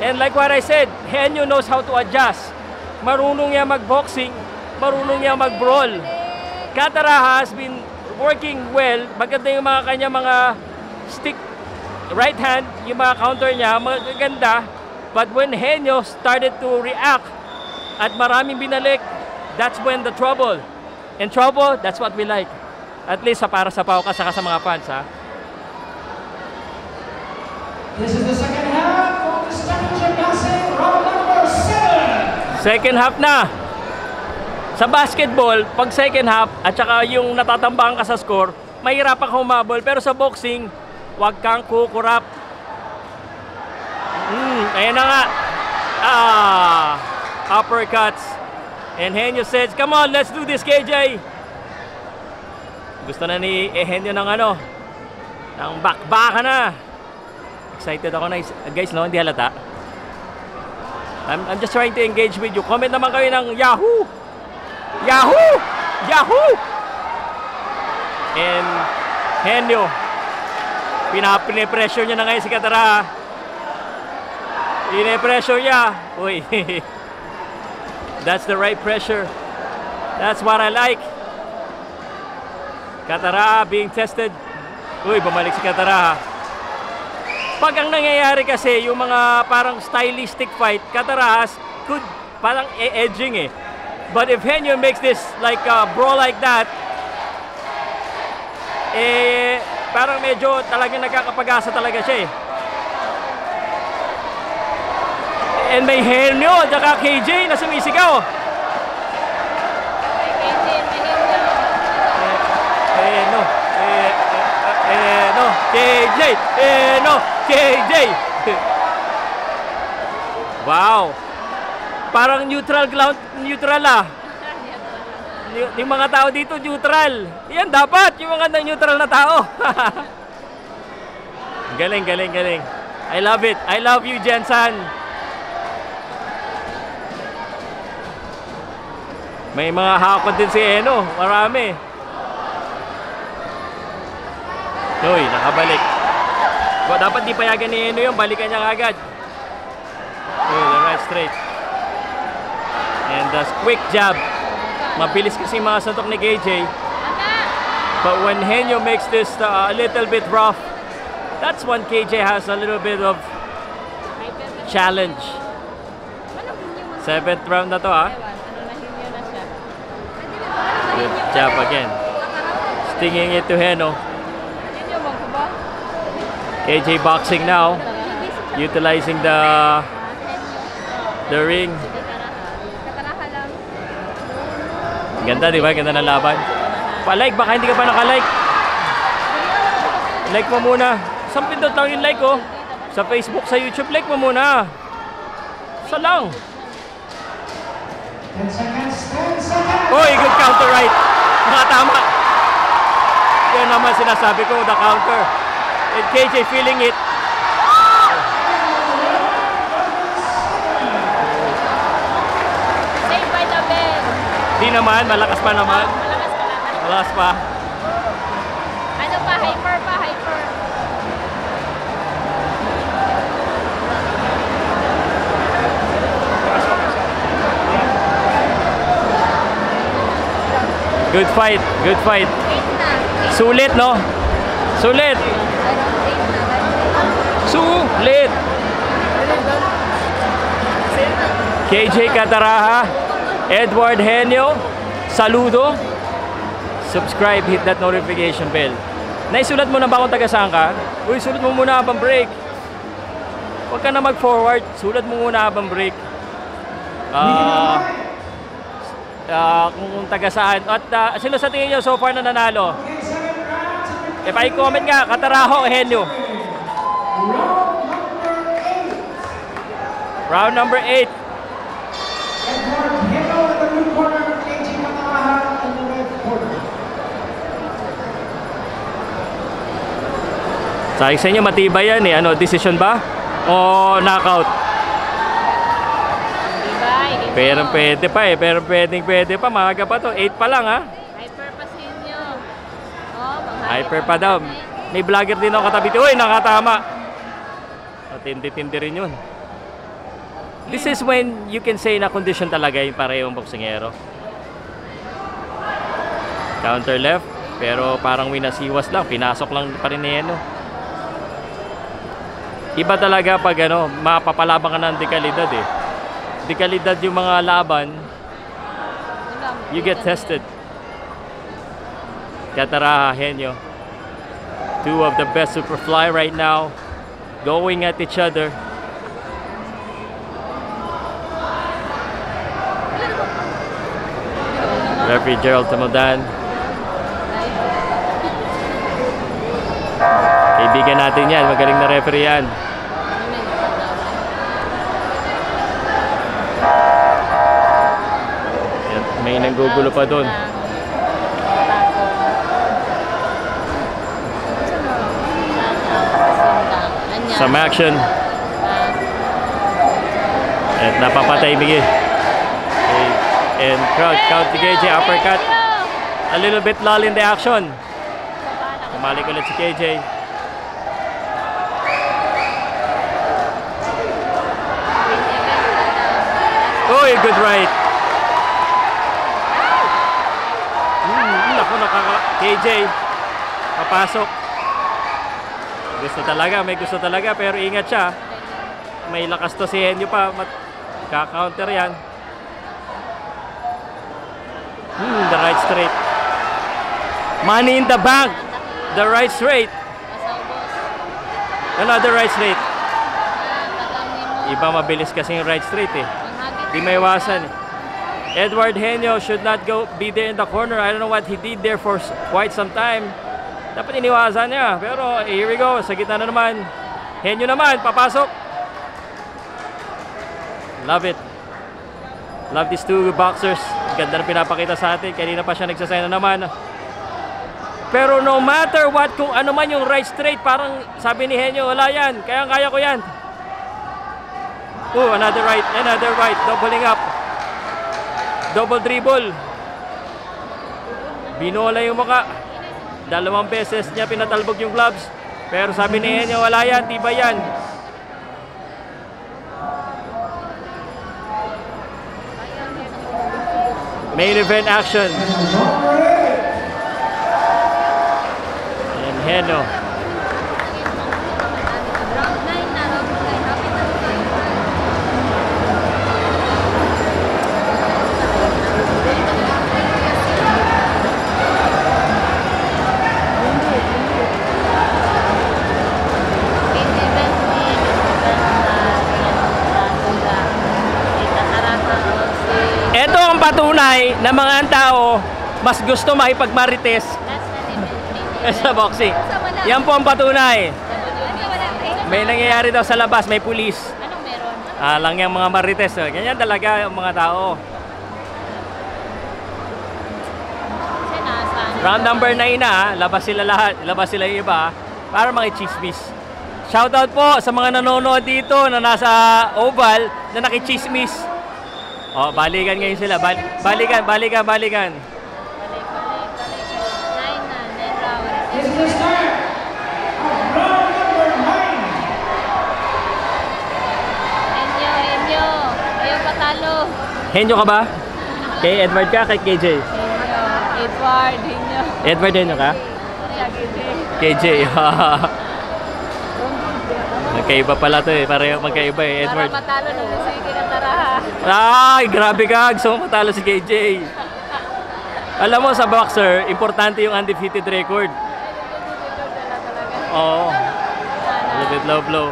And like what I said, Henyo knows how to adjust. Marunong niya mag-boxing, marunong niya mag-brawl. Cataraha has been working well. Maganda yung mga kanya mga stick right hand, yung mga counter niya, maganda. But when Henyo started to react at maraming binalik, that's when the trouble. And trouble, that's what we like. At least para sa Pauka saka sa mga fans, ha? This is the second half of the championship boxing round number 7. Second half na. Sa basketball, pag second half at saka yung natatambakan ka sa score, mahirapan ka humabol. Pero sa boxing, Huwag kang kukurap. Ayan na nga. Uppercuts. And Henyo says, come on, let's do this, KJ. Gusto na ni Henyo ng ano, ng bakbaka na. Excited ako na, guys, no? Hindi halata. I'm just trying to engage with you. Comment naman kayo ng Yahoo! Yahoo! Yahoo! And Henyo, pinipressure niya na ngayon si Katara. Pinipressure niya. Uy. That's the right pressure. That's what I like. Katara being tested. Uy, bumalik si Katara. Pag ang nangyayari kasi, yung mga parang stylistic fight, Katara could parang edging eh. But if Henyo makes this like a brawl like that, parang medyo talagang nagkakapag-asa talaga siya eh. And may Henyo at saka KJ na sumisigaw. KJ! KJ! Wow! Parang neutral ah. Yung mga tao dito neutral. Yan dapat yung mga neutral na tao. Galing. I love it. I love you, Jensen. May mga hakot din si Eno. Marami. Uy, nakabalik. Dapat di payagan ni Eno yung balikan niya agad. Uy, the right straight. And the quick jab. Mabilis kasi mga suntok ni KJ. But when Henyo makes this a little bit rough, that's when KJ has a little bit of challenge. 7th round na to Good jab again. Stinging it to Henyo. KJ boxing now. Utilizing the ring. Ganda, di ba? Ganda ng laban. Pa-like, baka hindi ka pa naka-like. Like mo muna. Isang pindot lang yung like ko. Sa Facebook, sa YouTube, like mo muna. Isa lang. 10 seconds, 10 seconds! Uy, good counter right. Nakatama. Yan naman sinasabi ko, the counter. And KJ feeling it. Save by the bell. Di naman, malakas pa naman. Malakas pa. Ano pa? Hyper. Good fight. Sulit, no? Sulit. KJ Cataraha, Edward Henyo, saludo. Subscribe, hit that notification bell. Naisulat mo na ba kung taga saan ka? Uy, sulat mo muna habang break. Huwag ka na mag-forward. Sulat mo muna habang break. Kung taga saan. At sino sa tingin nyo so far na nanalo? If I comment nga, Cataraha o Henyo? Round number 8. Edward Henyo in the blue corner, KJ Cataraha in the red corner. Sa inyo matibay yan eh. Ano, decision ba? O knockout? Pero pwede pa eh. Pero pwede pa. Maaga pa to. 8 pa lang ha. Hyper pa sa inyo. Hyper pa daw. May vlogger din ako katabi. Uy, nakatama. Tindi-tindi rin yun. This is when you can say na condition talaga yung parehong boksingero. Counter left. Pero parang winasiwas lang. Pinasok lang pa rin ni Eno. Iba talaga pag ano, mapapalabang ka ng dekalidad eh. Dekalidad yung mga laban, you get tested. Cataraha, Henyo, two of the best superfly right now, going at each other. Referee Gerald Tamodan. Kaibigan natin yan. Magaling na referee yan. Yan, may nanggugulo pa doon. Some action. At napapatay Miggy. And crowd count to KJ, uppercut. A little bit lull in the action. Kumalik ulit si KJ. Oh, a good right. Naku, KJ. Papasok. May gusto talaga, pero ingat siya. May lakas to si Henyo pa. Ka-counter yan. The right straight. Money in the bank. The right straight. Another right straight. Iba mabilis kasi yung right straight eh. Di may iwasan eh. Edward Henyo should not be there in the corner. I don't know what he did there for quite some time. Dapat iniwasan niya. Pero here we go. Sa gitna na naman. Henyo naman. Papasok. Love it. Love these two boxers. Ganda na pinapakita sa atin. Kanina pa siya nagsasaya na naman. Pero no matter what, kung ano man yung right straight, parang sabi ni Henyo, wala yan. Kaya ko yan. Oh, another right. Doubling up. Double dribble. Binola yung mukha. 2 beses niya pinatalbog yung gloves. Pero sabi ni Henyo, wala yan. Tibay yan. Main event action. And Henyo. Ito ang patunay na mga tao mas gusto makipagmarites sa boxing. Yan po ang patunay. May nangyayari daw sa labas, may pulis. Anong meron? Lang yung mga marites. Ganyan talaga yung mga tao. Round number 9 na, labas sila lahat. Labas sila yung iba para makichismis. Shoutout po sa mga nanonood dito na nasa Oval na nakichismis. Oh, balikan ngayon sila. Balikan. This is the start of round number 9. Henyo. Ayaw patalo. Henyo ka ba? Kay Edward ka? Kay KJ? Edward Henyo ka? KJ. Magkaiba pala to eh. Pareho magkaiba eh. Edward. Para matalo na si Kinataraha. Ay, grabe ka. Gusto mo matalo si KJ. Alam mo sa boxer, importante yung undefeated record. Oo. A little bit low blow.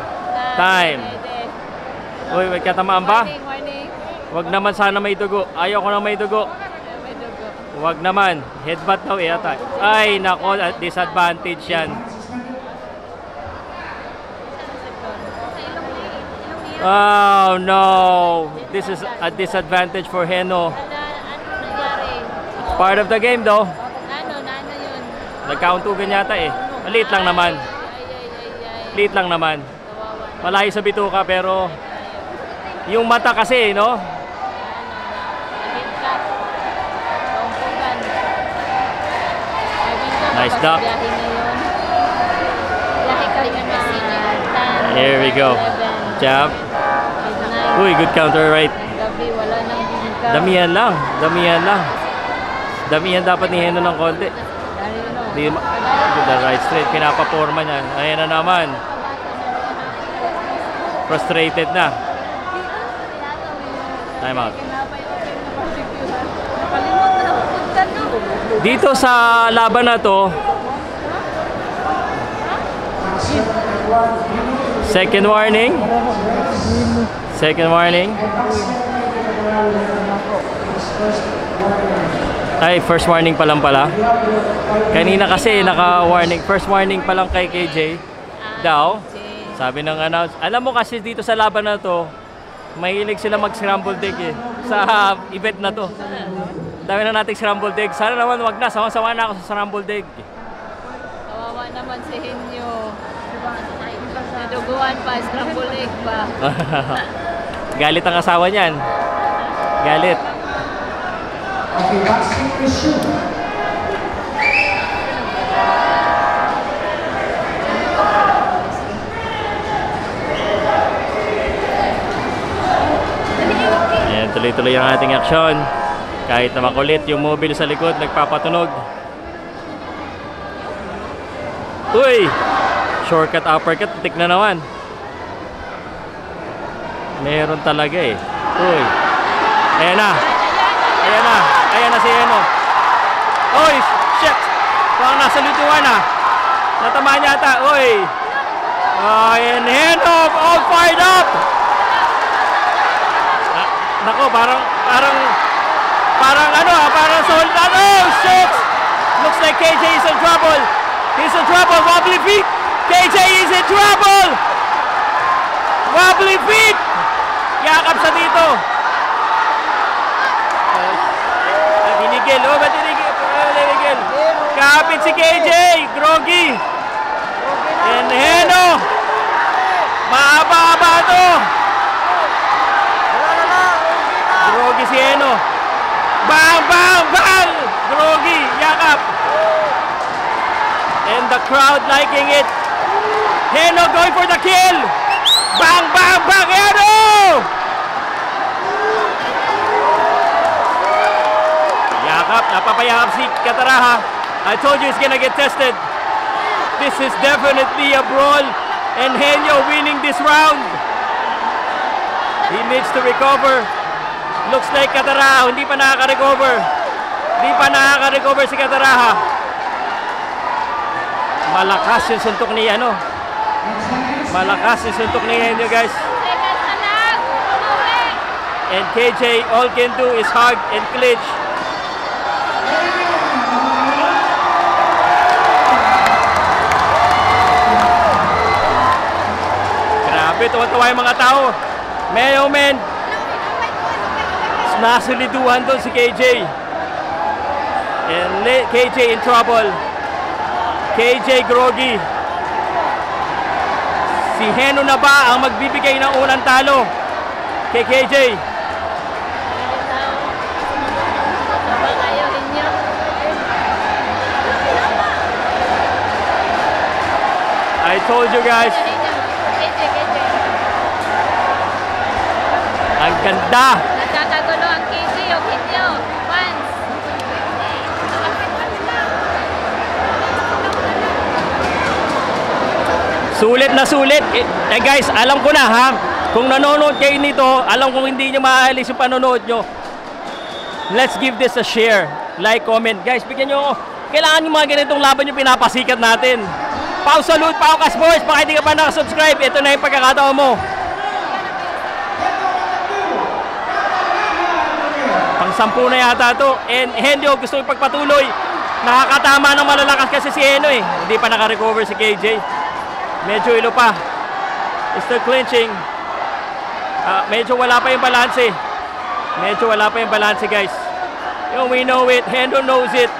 Time. Uy, may katamaan ba? Warning. Wag naman sana may dugo. Ayaw ko na may dugo. May dugo. Wag naman. Headbutt daw yata. Ay, nako. At disadvantage yan. Oh, no. This is a disadvantage for Henyo. Ano nangyari? Part of the game, though. Nano yun? Nagkauntugan yata eh. Maliit lang naman. Liit lang naman. Malayo sa bituka pero yung mata kasi, no? Nice duck. Here we go. Jab. Uy, good counter right. Damihan lang. Damihan dapat ni Henyo ng konti. The right straight. Pinapaporma niya. Ayan na naman. Frustrated na. Time out. Dito sa laban na to, second warning. Ay, first warning pa lang pala. Kanina kasi naka-warning. First warning pa lang kay KJ. daw. Change. Sabi ng announce. Alam mo kasi dito sa laban na to, mahilig sila mag-scramble egg eh. Sa event na to. Dami na nating scrambled egg. Sana naman wag na. Sawa-sawa na ako sa scrambled egg. Kawawa naman si Henyo. Naduguan pa, scramble egg pa. Galit ang asawa niyan. Galit. Okay, boxing issue. Ayan, tuloy-tuloy ang ating aksyon. Kahit na makulit yung mobile sa likod, nagpapatunog. Uy! Shortcut uppercut, tik na naman. Meron talaga eh. Uy! Ayan na! Ayan na! Ayan na si Heno. Uy! Shit! Parang nasa lutuan na. Natamaan yata. Uy! Ayan, Heno! All fired up! Nako, parang sold out. Oh, shit! Looks like KJ is in trouble. He's in trouble. Wobbly feet. KJ is in trouble. Wobbly feet. Yakap sa dito. Binigil. Oh, ba't binigil? Kapit si KJ. Groggy. And Heno. Mahaba-haba to. Groggy si Heno. Bang, bang, bang! Groggy, yakap. And the crowd liking it. Heno going for the kill. Bang, bang, bang! Heno! Yakap, napapayakap si Cataraha. I told you he's gonna get tested. This is definitely a brawl. And Henyo winning this round. He needs to recover. Looks like Cataraha, hindi pa nakaka-recover. Hindi pa nakaka-recover si Cataraha. Malakas yung suntok ni ano. Malakas yung suntok ni Henyo, guys. Seconds na lang. Umuwi. And KJ, all can do is hug and clinch. Grabe, tuwa-tuwa yung mga tao. Mayo, men. Nasuliduhan doon si KJ. And KJ in trouble. KJ groggy. Si Heno na ba ang magbibigay ng unang talo kay KJ? Sabang kayo, Henyo. I told you guys. KJ. Ang ganda. Nagkakagulo ang KJ o Henyo. Once. Sulit na sulit. Guys, alam ko na ha. Kung nanonood kayo nito, alam kong hindi nyo maaalis yung panonood nyo. Let's give this a share. Like, comment. Guys, bigyan nyo ako. Kailangan yung mga ganitong laban yung pinapasikat natin. Pau salute, Pau Boys. Baka hindi ka pa nakasubscribe. Ito na yung pagkakataon mo. Pang-10 na yata to. And Henyo, gusto yung pagpatuloy. Nakakatama ng malalakas kasi si Heno eh. Hindi pa naka-recover si KJ. Medyo ilo pa. Still clinching. Medyo wala pa yung balanse. Guys. We know it. Hendo knows it.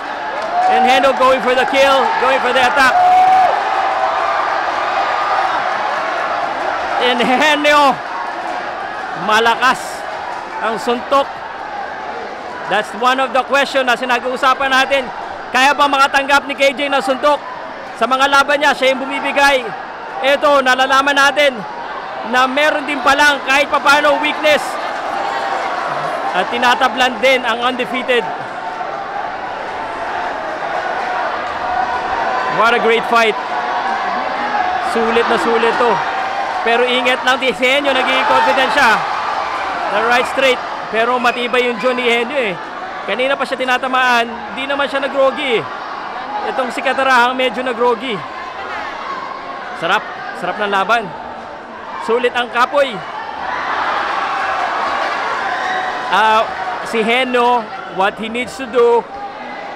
And Hendo going for the kill. Going for the attack. And Hendo. Malakas ang suntok. That's one of the questions na sinag-uusapan natin. Kaya ba makatanggap ni KJ na suntok? Sa mga laban niya, siya yung bumibigay. Ito, nalalaman natin na meron din palang kahit papano weakness. At tinatablan din ang undefeated. What a great fight. Sulit na sulit to. Pero ingat lang si Henyo, nagiging confident siya. The right straight. Pero matibay yung John ni Henyo eh. Kanina pa siya tinatamaan, di naman siya nag-groggy eh. Itong si Cataraha medyo nag-groggy. Sarap ng laban. Sulit ang kapoy. Si Henyo, what he needs to do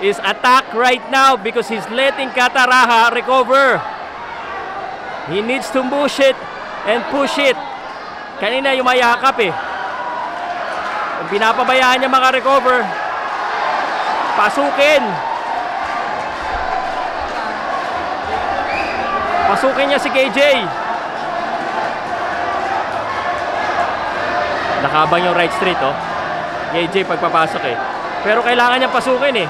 is attack right now because he's letting Cataraha recover. He needs to push it and push it. Kanina yung mayakap eh. Kung pinapabayaan niya maka-recover, pasukin. Pasukin niya si KJ. Nakabang yung right straight oh. KJ pagpapasok eh. Pero kailangan niya pasukin eh.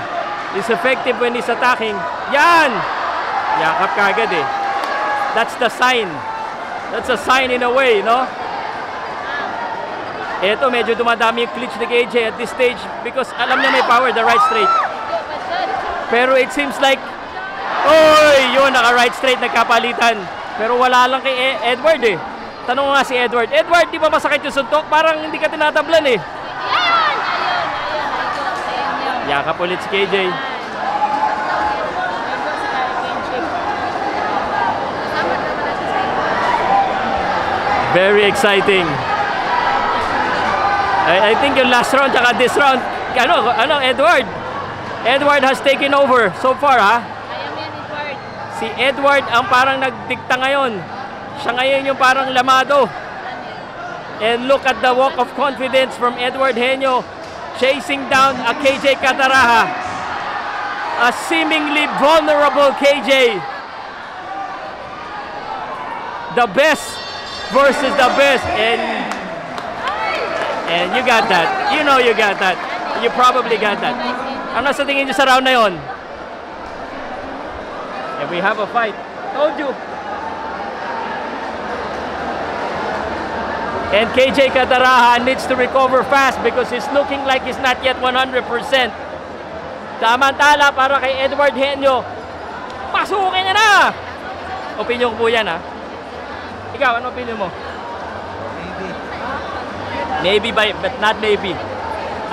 He's effective when he's attacking. Yan! Yakap kagad eh. That's the sign. That's a sign in a way, no? Ito, medyo dumadami yung clinch ni KJ at this stage because alam niya may power, the right straight. Pero it seems like, oy, yun, naka-right straight, nagkapalitan. Pero wala lang kay Edward eh. Tanong nga si Edward, Edward, di ba masakit yung suntok? Parang hindi ka tinatablan eh. Yan! Ayun. Yakap ulit si KJ. Very exciting. I think yung last round tsaka this round, Edward? Edward has taken over so far, ha? Ayaw yan, Edward. Si Edward ang parang nagdikta ngayon. Siya ngayon yung parang lamado. And look at the walk of confidence from Edward Henyo, chasing down a KJ Cataraha. A seemingly vulnerable KJ. The best versus the best, and you got that. You know you got that. You probably got that. Ano sa tingin niyo sa round na yon? If we have a fight, told you. And KJ Cataraha needs to recover fast because he's looking like he's not yet 100%. Samantala para kay Edward Henyo, pasukin niya na! Opinion ko po yan, ha? Ikaw, ano opinion mo? Maybe, but not maybe.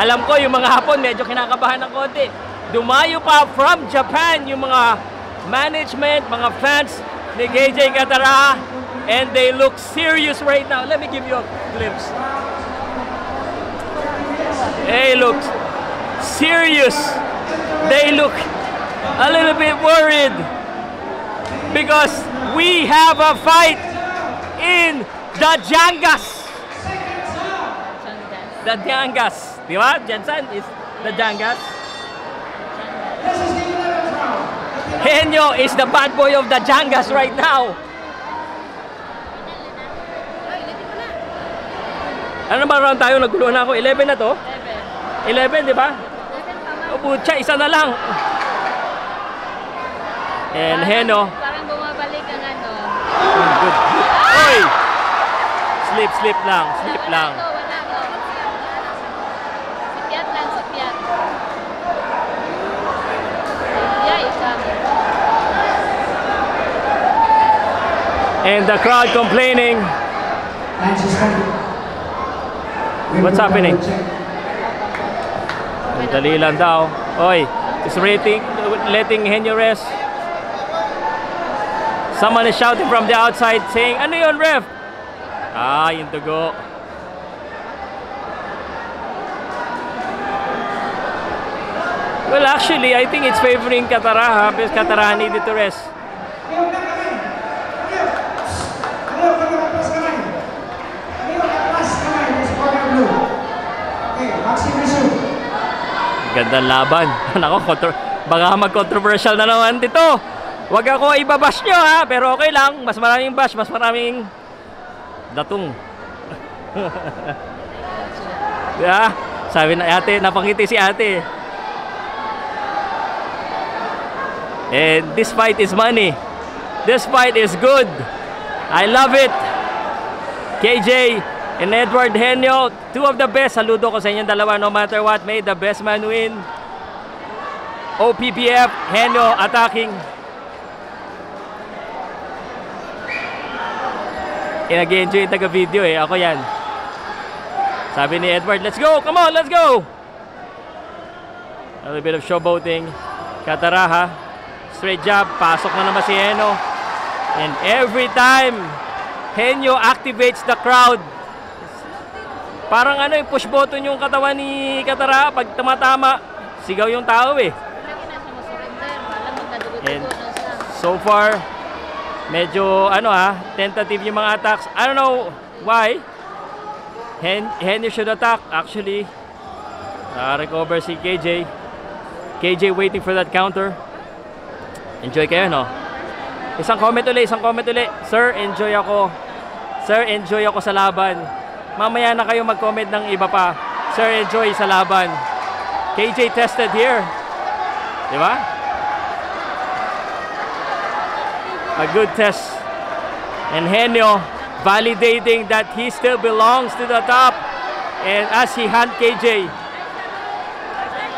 Alam ko, yung mga Hapon medyo kinakabahan ng konti. Dumayo pa from Japan yung mga management, mga fans ni KJ Cataraha, and they look serious right now. Let me give you a glimpse. They look serious. They look a little bit worried because we have a fight in the Jangas. The Jangas. Di ba? Jensen is the Jangas. Henyo is the bad boy of the Jangas right now. Ano ba round tayo? Naguluhan ako. 11 na to? 11, di ba? Butya, isa na lang. And Henyo. Parang bumabalik ang ano. Good. Oy! Slip lang. Wala ko. Sipiat lang, sipiat. Yeah, isa. And the crowd complaining. What's happening? Dali lang daw. Oy, is letting Henyo rest. Someone is shouting from the outside saying, ano yun, ref? Ah, yung dugo. Well, actually, I think it's favoring Cataraha because Cataraha needed to rest. Gandang laban. Nako, baka mag-controversial na naman dito. Wag ako ibabash nyo, ha, pero okay lang. Mas maraming bash, mas maraming datong. Yeah, sabi na ate, napangiti si ate. And this fight is money. This fight is good. I love it. KJ and Edward Henyo, two of the best. Saludo ko sa inyong dalawa, no matter what. May the best man win. OPPF, Henyo attacking. Nag-enjoy yung taga-video eh. Ako yan. Sabi ni Edward, let's go! Come on, let's go! A little bit of showboating. Cataraha. Straight jab. Pasok na naman si Henyo. And every time Henyo activates the crowd. Parang ano yung push button yung katawan ni Cataraha. Pag tumatama, sigaw yung tao eh. And so far, Medyo ano tentative yung mga attacks. I don't know why. Henyo should attack actually. Recover si KJ. KJ waiting for that counter. Enjoy kayo, no? Isang comment ulit. Sir, enjoy ako. Sir, enjoy ako sa laban. Mamaya na kayo mag-comment ng iba pa. Sir, enjoy sa laban. KJ tested here. Di ba? A good test. And Henyo validating that he still belongs to the top. And as he hand KJ,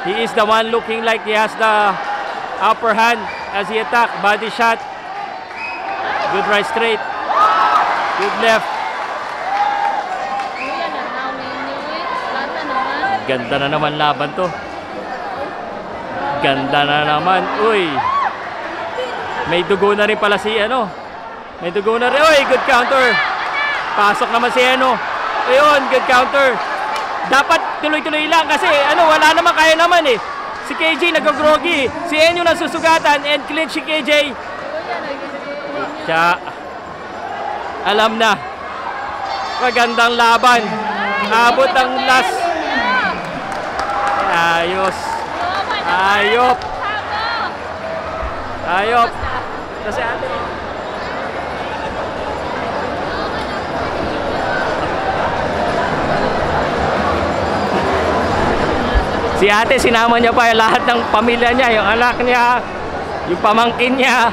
he is the one looking like he has the upper hand as he attack. Body shot. Good right straight. Good left. Ganda na naman laban to. Ganda na naman. Uy. May dugo na rin pala si ano. May dugo na rin. Uy, good counter. Pasok naman si Eno. Ayun, good counter. Dapat tuloy-tuloy lang kasi ano, wala naman, kaya naman eh. Si KJ nag-groggy. Si Eno nasusugatan and clinch si KJ. Siya. Alam na. Magandang laban. Abot ang last. Ayos. Ayop. Ayop. Kasi ate. Si ate, sinama niya pa lahat ng pamilya niya, yung anak niya, yung pamangkin niya.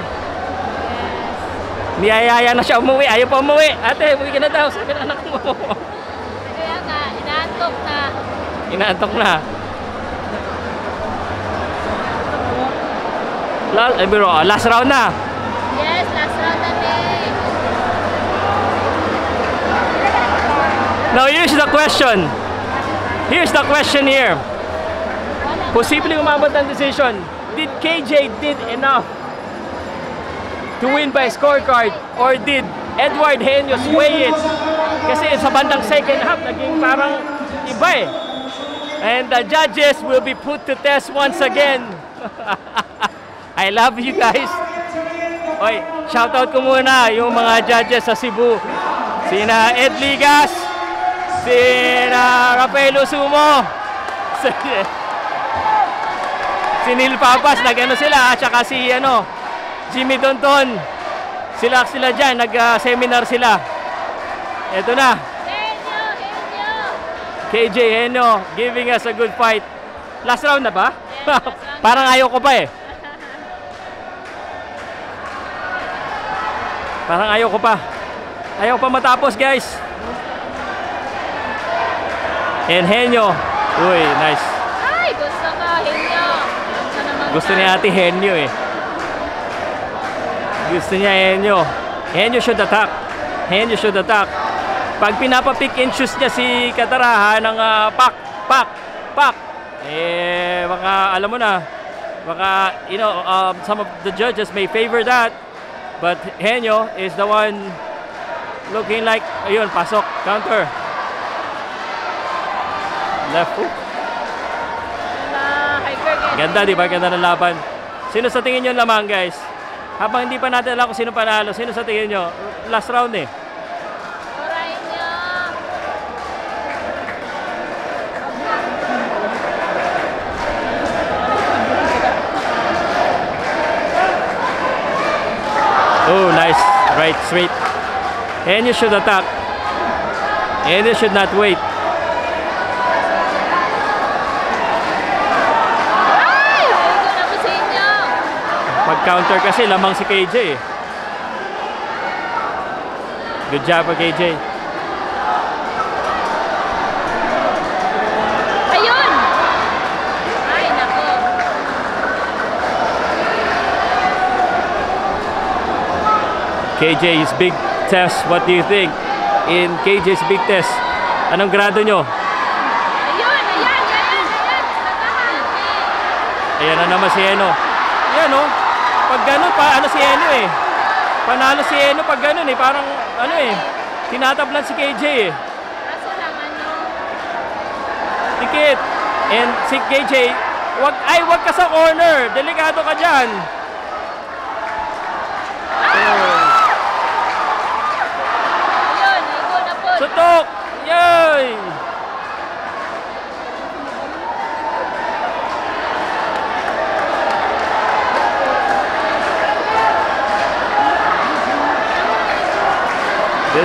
Niyayaya na siya umuwi. Ayaw pa umuwi. Ate, umuwi ka na daw. Sabi ng anak mo. Kaya nga, inaantok na. Inaantok na. Last round na. Yes, last round na din. Now here's the question. Here's the question here. Posibleng umabot ng decision. Did KJ did enough to win by scorecard or did Edward Henyo sway it? Kasi sa bandang second half naging parang iba eh. And the judges will be put to test once again. I love you guys. Oy, shoutout ko muna yung mga judges sa Cebu. Sina Ed Ligas, sina Rafael Usumo, si Neil Papas, nag-ano sila, at saka si Jimmy Donton. Sila dyan, nag-seminar sila. Eto na. Henyo! KJ Henyo giving us a good fight. Last round na ba? Yes, last round. Parang ayaw ko pa eh. Parang ayaw ko pa. Ayaw pa matapos, guys. And Henyo. Uy, nice. Ay, gusto ko, Henyo. Gusto niya ate Henyo eh. Gusto niya Henyo. Henyo should attack. Henyo should attack. Pag pinapa-pick and choose niya si Kataraha ng pak. Eh, baka alam mo na. Baka, some of the judges may favor that. But Henyo is the one looking like, ayun, pasok, counter. Left hook. Ganda, di ba? Ganda ng laban. Sino sa tingin nyo lamang, guys? Habang hindi pa natin alam kung sino panalo, sino sa tingin nyo? Last round eh. Henyo. Oh, nice. Right, straight. Henyo should attack. Henyo should not wait. Ay! Ito na po sa inyo. Pag-counter kasi, lamang si KJ eh. Good job for KJ. Ayun! Ay, nako. KJ's big test, what do you think? In KJ's big test, anong grado nyo? Ayun! Ayan na naman si Eno. Ayan o. Pag ganun pa, si Eno eh. Panalo si Eno pag ganun eh. Parang, tinatablan si KJ eh. Kaso lang, Tikit. And si KJ, wag ka sa corner. Delikado ka dyan.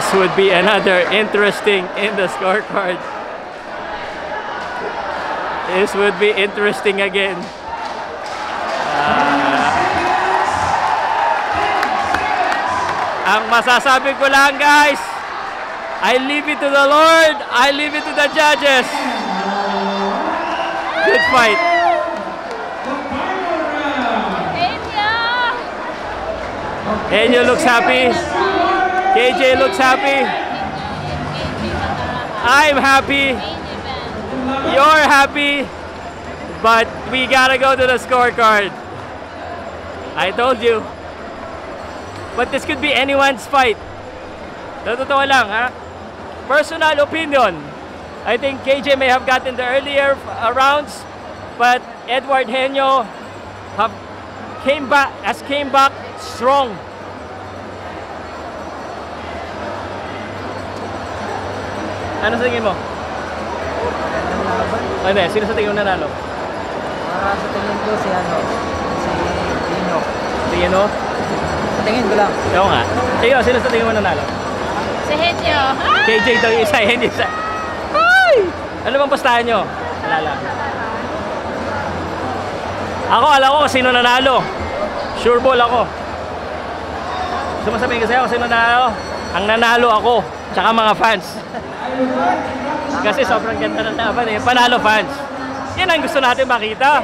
This would be another interesting in the scorecard. This would be interesting again. Ang masasabi ko lang, guys, I leave it to the Lord. I leave it to the judges. Good fight. Enyo looks happy. KJ looks happy. I'm happy. You're happy. But we gotta go to the scorecard. I told you. But this could be anyone's fight. Totoo lang, ha? Personal opinion. I think KJ may have gotten the earlier rounds, but Edward Henyo came back strong. Ano sa tingin mo? Ano eh? Sino sa tingin mo nanalo? Para sa tingin ko si Dino. Tingin mo? Sa tingin ko lang. Oo nga. Ikaw, sino sa tingin mo nanalo? Si Henyo. KJ daw yung isa, hindi isa. Ay! Ano bang pustahan nyo? Alala. Ako, alam ko kung sino nanalo. Sure ball ako. Gusto mo sabihin ko sa'yo kung sino nanalo? Ang nanalo ako, tsaka mga fans. Kasi sobrang ganda ng laban eh. Panalo fans. Yan ang gusto natin makita.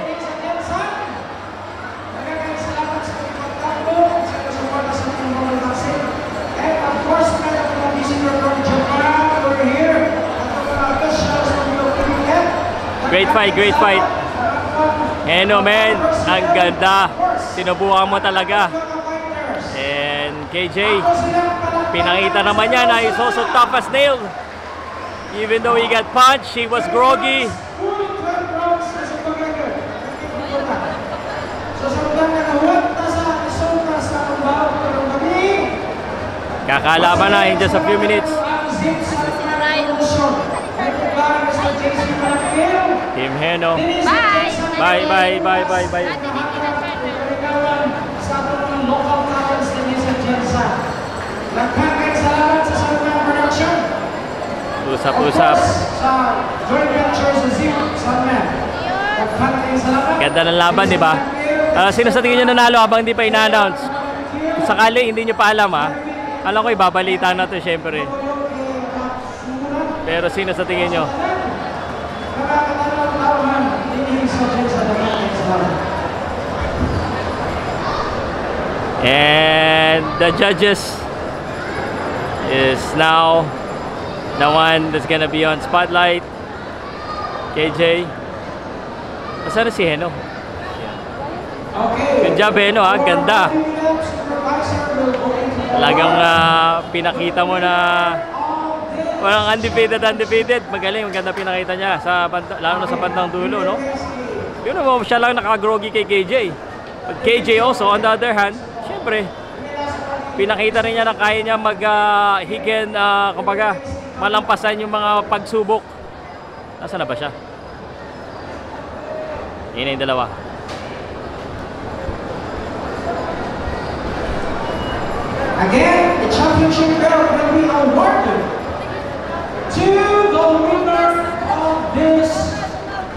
Great fight, great fight. Henyo, man, ang ganda. Sinubukan mo talaga. And KJ, pinakita naman niya na he's also tough as nails. Even though he got punched, he was groggy. Kakalaban na in just a few minutes. Team Henyo. Bye. Bye. Usap-usap. Ganda ng laban, di ba? Sino sa tingin nyo nanalo habang hindi pa ina-announce? Sakali hindi nyo pa alam, ha? Alam ko ibabalita na to, syempre. Pero sino sa tingin nyo? And the judges is now the one that's gonna be on spotlight. KJ. Asan na si Henyo? Good job, Henyo, ha? Ganda. Talagang pinakita mo na walang undefeated. Magaling, maganda pinakita niya lalo na sa bandang dulo, no? Yun naman, siya lang nakagroggy kay KJ. But KJ also, on the other hand, syempre, pinakita rin niya na kaya niya kumbaga, malampasan yung mga pagsubok. Nasaan na ba siya? Yun na yung dalawa. Again, the championship belt will be awarded to the winner of this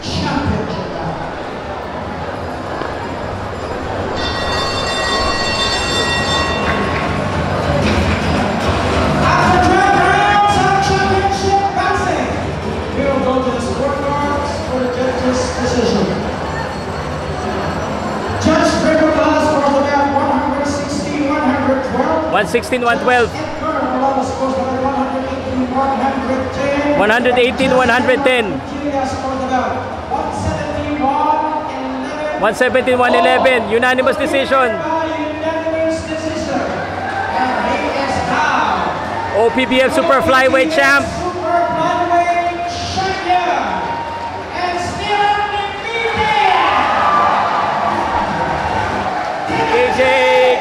championship bout. After 12 rounds of championship boxing, we will go to the scorecards for the judges' decision. Judge Draper Glass scores about 116-112. 116-112. 118-110. 117-111. Unanimous decision. OPBF Super Flyweight Champ. KJ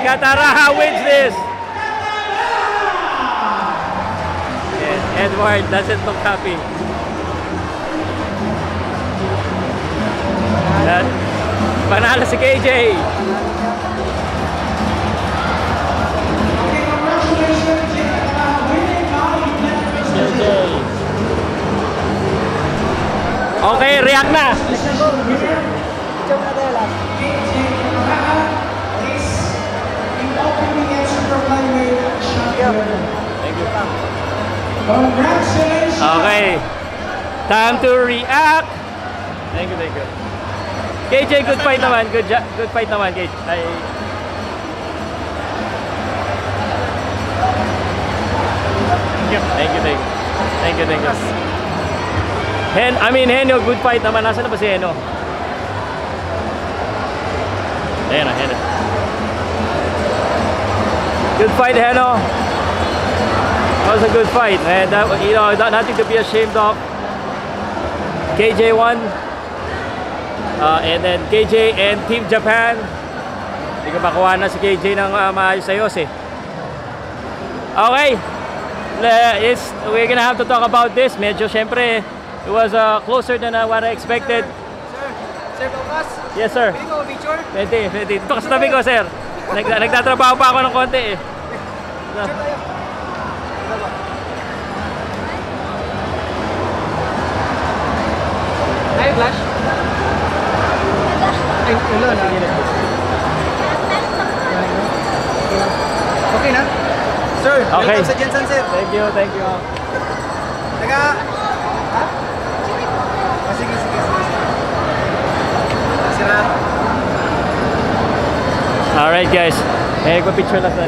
Gataraja wins this. Edward doesn't look happy. Panalo si KJ. Okay, react na. Picture muna tayo last. KJ Yamaha is the opening and super flyweight champion. Thank you. Congratulations! Okay. Time to react. Thank you, thank you. KJ, good fight naman. Good fight naman, KJ. Thank you, thank you. Thank you, thank you. Henyo, good fight naman. Nasaan na ba si Henyo? Ayan na, Henyo. Good fight, Henyo. That was a good fight, man. That, you know, nothing to be ashamed of. KJ won. And then KJ and Team Japan. Hindi ko makuha na si KJ ng maayos ayos eh. Okay. We're gonna have to talk about this. Medyo syempre, it was closer than what I expected. Sir Bukas, Yes, sir. pwede ko picture? Pwede. Dito ka sa tabi ko, sir. Nagtatrabaho pa ako ng konti eh. Ay, flash? Ay, wala na. Okay na? Sir, Okay. welcome sa Jensen, sir. Thank you. Taga... Ha? Sige. Sira. Alright, guys. Picture lang sa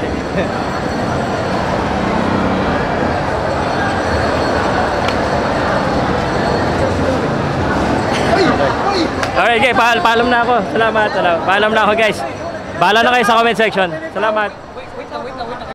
Alright, guys. Paalam na ako. Salamat. Paalam na ako, guys. Bahala na kayo sa comment section. Salamat.